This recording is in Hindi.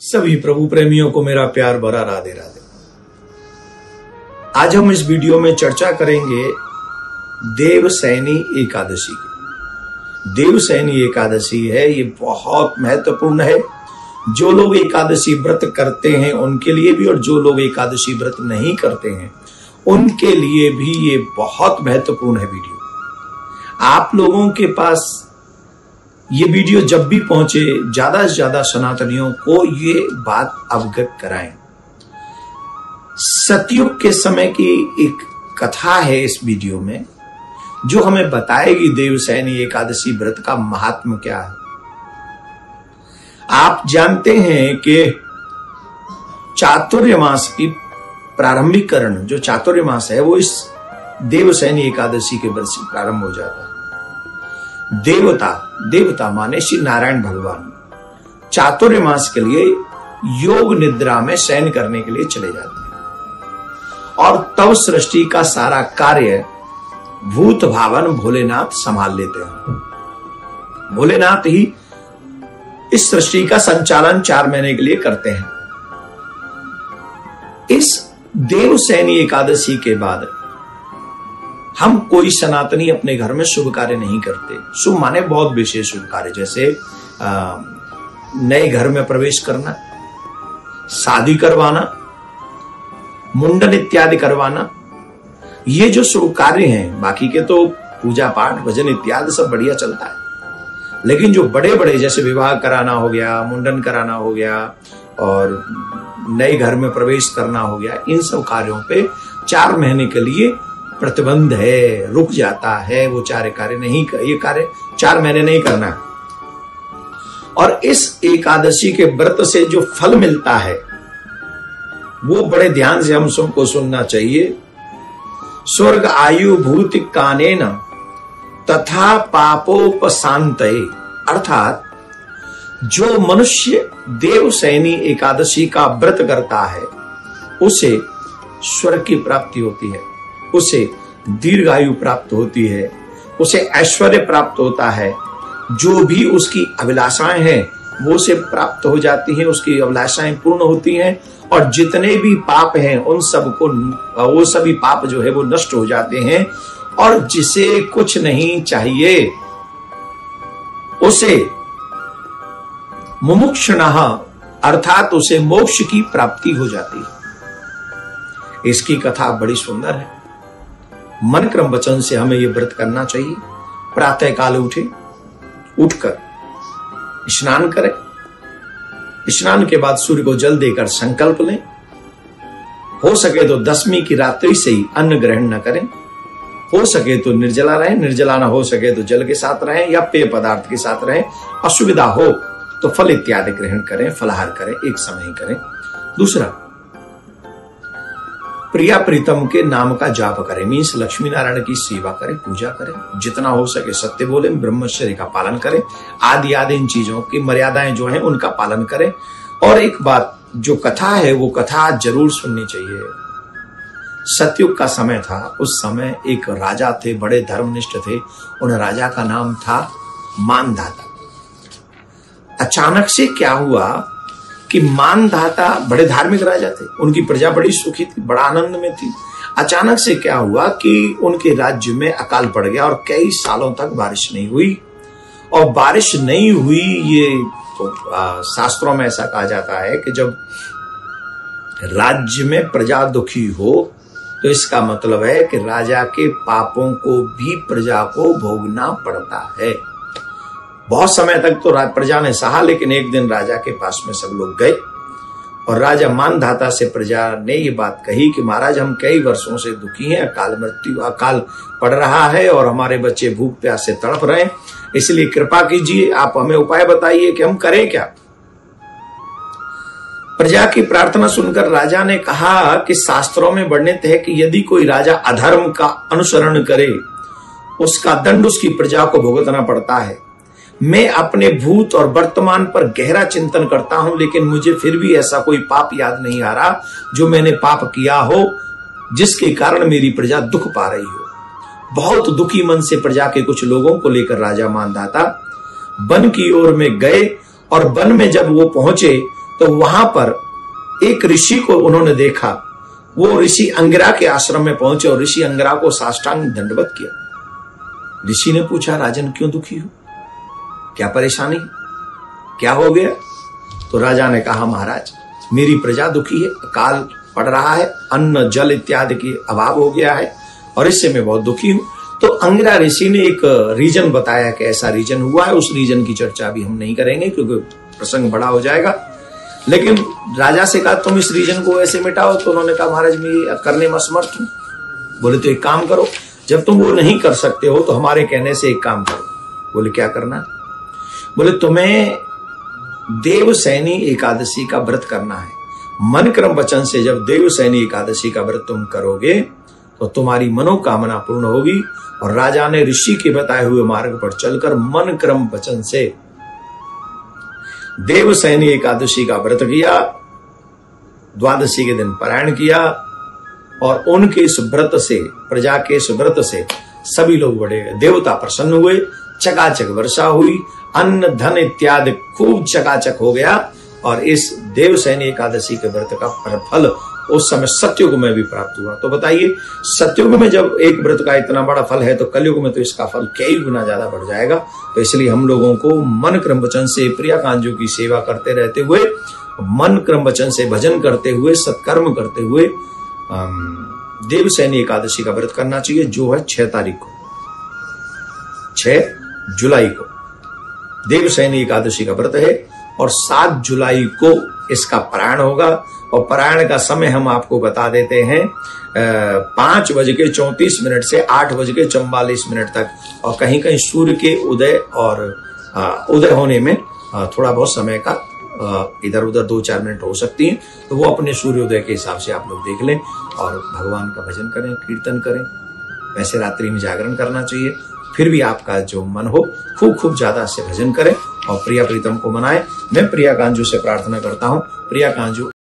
सभी प्रभु प्रेमियों को मेरा प्यार भरा राधे राधे। आज हम इस वीडियो में चर्चा करेंगे देवसैनी एकादशी की। देवसैनी एकादशी है, ये बहुत महत्वपूर्ण है। जो लोग एकादशी व्रत करते हैं उनके लिए भी, और जो लोग एकादशी व्रत नहीं करते हैं उनके लिए भी ये बहुत महत्वपूर्ण है वीडियो। आप लोगों के पास ये वीडियो जब भी पहुंचे, ज्यादा से ज्यादा सनातनियों को ये बात अवगत कराएं। सतयुग के समय की एक कथा है इस वीडियो में, जो हमें बताएगी देवसैनी एकादशी व्रत का महात्म क्या है। आप जानते हैं कि चातुर्मास की प्रारंभिक करण, जो चातुर्मास है, वो इस देवसैनी एकादशी के व्रत से प्रारंभ हो जाता है। देवता माने श्री नारायण भगवान चातुर्मास के लिए योग निद्रा में शयन करने के लिए चले जाते हैं, और तब सृष्टि का सारा कार्य भूत भावन भोलेनाथ संभाल लेते हैं। भोलेनाथ ही इस सृष्टि का संचालन 4 महीने के लिए करते हैं। इस देवसैनी एकादशी के बाद हम कोई सनातनी अपने घर में शुभ कार्य नहीं करते। शुभ माने बहुत विशेष शुभ कार्य, जैसे नए घर में प्रवेश करना, शादी करवाना, मुंडन इत्यादि करवाना, ये जो शुभ कार्य हैं। बाकी के तो पूजा पाठ भजन इत्यादि सब बढ़िया चलता है, लेकिन जो बड़े बड़े जैसे विवाह कराना हो गया, मुंडन कराना हो गया, और नए घर में प्रवेश करना हो गया, इन सब कार्यों पे 4 महीने के लिए प्रतिबंध है, रुक जाता है। वो ये कार्य 4 महीने नहीं करना। और इस एकादशी के व्रत से जो फल मिलता है वो बड़े ध्यान से हम सबको सुनना चाहिए। स्वर्ग आयु भूति कानेन तथा पापोपशांतये, अर्थात जो मनुष्य देवसैनी एकादशी का व्रत करता है उसे स्वर्ग की प्राप्ति होती है, उसे दीर्घायु प्राप्त होती है, उसे ऐश्वर्य प्राप्त होता है। जो भी उसकी अभिलाषाएं हैं वो उसे प्राप्त हो जाती हैं, उसकी अभिलाषाएं पूर्ण होती हैं, और जितने भी पाप हैं उन सबको, वो सभी पाप जो है वो नष्ट हो जाते हैं। और जिसे कुछ नहीं चाहिए उसे मुमुक्षुणः, अर्थात उसे मोक्ष की प्राप्ति हो जाती है। इसकी कथा बड़ी सुंदर है। मन क्रम वचन से हमें यह व्रत करना चाहिए। प्रातः काल उठकर स्नान करें, स्नान के बाद सूर्य को जल देकर संकल्प लें। हो सके तो 10वीं की रात्रि से ही अन्न ग्रहण न करें, हो सके तो निर्जला रहें, निर्जला ना हो सके तो जल के साथ रहें या पेय पदार्थ के साथ रहें। असुविधा हो तो फल इत्यादि ग्रहण करें, फलाहार करें, एक समय ही करें। दूसरा, प्रिया प्रीतम के नाम का जाप करें, मीन्स लक्ष्मी नारायण की सेवा करें, पूजा करें। जितना हो सके सत्य बोलें, ब्रह्मचर्य का पालन करें, आदि इन चीजों की मर्यादाएं जो हैं उनका पालन करें। और एक बात, जो कथा है वो कथा जरूर सुननी चाहिए। सतयुग का समय था, उस समय एक राजा थे, बड़े धर्मनिष्ठ थे। उन राजा का नाम था मानधाता। अचानक से क्या हुआ कि मानधाता बड़े धार्मिक राजा थे, उनकी प्रजा बड़ी सुखी थी, बड़ा आनंद में थी। अचानक से क्या हुआ कि उनके राज्य में अकाल पड़ गया और कई सालों तक बारिश नहीं हुई। और बारिश नहीं हुई, ये तो शास्त्रों में ऐसा कहा जाता है कि जब राज्य में प्रजा दुखी हो तो इसका मतलब है कि राजा के पापों को भी प्रजा को भोगना पड़ता है। बहुत समय तक तो प्रजा ने सहा, लेकिन एक दिन राजा के पास में सब लोग गए और राजा मानधाता से प्रजा ने ये बात कही कि महाराज, हम कई वर्षों से दुखी हैं, अकाल पड़ रहा है और हमारे बच्चे भूख प्यास से तड़प रहे हैं, इसलिए कृपा कीजिए, आप हमें उपाय बताइए कि हम करें क्या। प्रजा की प्रार्थना सुनकर राजा ने कहा कि शास्त्रों में वर्णित है कि यदि कोई राजा अधर्म का अनुसरण करे उसका दंड उसकी प्रजा को भुगतना पड़ता है। मैं अपने भूत और वर्तमान पर गहरा चिंतन करता हूं, लेकिन मुझे फिर भी ऐसा कोई पाप याद नहीं आ रहा जो मैंने पाप किया हो जिसके कारण मेरी प्रजा दुख पा रही हो। बहुत दुखी मन से प्रजा के कुछ लोगों को लेकर राजा मानधाता वन की ओर में गए, और वन में जब वो पहुंचे तो वहां पर एक ऋषि को उन्होंने देखा। वो ऋषि अंगिरा के आश्रम में पहुंचे और ऋषि अंगिरा को साष्टांग दंडवत किया। ऋषि ने पूछा, राजन क्यों दुखी हो, क्या परेशानी, क्या हो गया? तो राजा ने कहा, महाराज मेरी प्रजा दुखी है, अकाल पड़ रहा है, अन्न जल इत्यादि की अभाव हो गया है और इससे मैं बहुत दुखी हूं। तो अंगिरा ऋषि ने एक रीजन बताया कि ऐसा रीजन हुआ है। उस रीजन की चर्चा अभी हम नहीं करेंगे क्योंकि प्रसंग बड़ा हो जाएगा। लेकिन राजा से कहा, तुम इस रीजन को ऐसे मिटाओ। तो उन्होंने कहा, महाराज मैं करने में असमर्थ हूं। बोले, तो एक काम करो, जब तुम वो नहीं कर सकते हो तो हमारे कहने से एक काम करो। बोले, क्या करना? बोले, तुम्हें देवसैनी एकादशी का व्रत करना है। मन क्रम वचन से जब देवसैनी एकादशी का व्रत तुम करोगे तो तुम्हारी मनोकामना पूर्ण होगी। और राजा ने ऋषि के बताए हुए मार्ग पर चलकर मन क्रम वचन से देवसैनी एकादशी का व्रत किया, द्वादशी के दिन पारायण किया और उनके इस व्रत से, प्रजा के इस व्रत से सभी लोग बड़े देवता प्रसन्न हुए, चकाचक वर्षा हुई, अन्न धन इत्यादि खूब चकाचक हो गया। और इस देवसैनी एकादशी के व्रत का फल उस समय सतयुग में भी प्राप्त हुआ। तो बताइए, सतयुग में जब एक व्रत का इतना बड़ा फल है तो कलयुग में तो इसका फल कई गुना ज्यादा बढ़ जाएगा। तो इसलिए हम लोगों को मन क्रम वचन से प्रिया कांजू की सेवा करते रहते हुए, मन क्रम वचन से भजन करते हुए, सत्कर्म करते हुए देवसैनी एकादशी का व्रत करना चाहिए, जो है 6 तारीख को, 6 जुलाई को देवसैनी एकादशी का व्रत है। और 7 जुलाई को इसका पारायण होगा। और पारायण का समय हम आपको बता देते हैं 5:34 से 8:44 तक। और कहीं कहीं सूर्य के उदय और उदय होने में थोड़ा बहुत समय का इधर उधर 2-4 मिनट हो सकती हैं। तो वो अपने सूर्योदय के हिसाब से आप लोग देख लें और भगवान का भजन करें, कीर्तन करें। वैसे रात्रि में जागरण करना चाहिए, फिर भी आपका जो मन हो खूब ज्यादा से भजन करें और प्रिया प्रीतम को मनाएं। मैं प्रिया कांजू से प्रार्थना करता हूं, प्रिया कांजू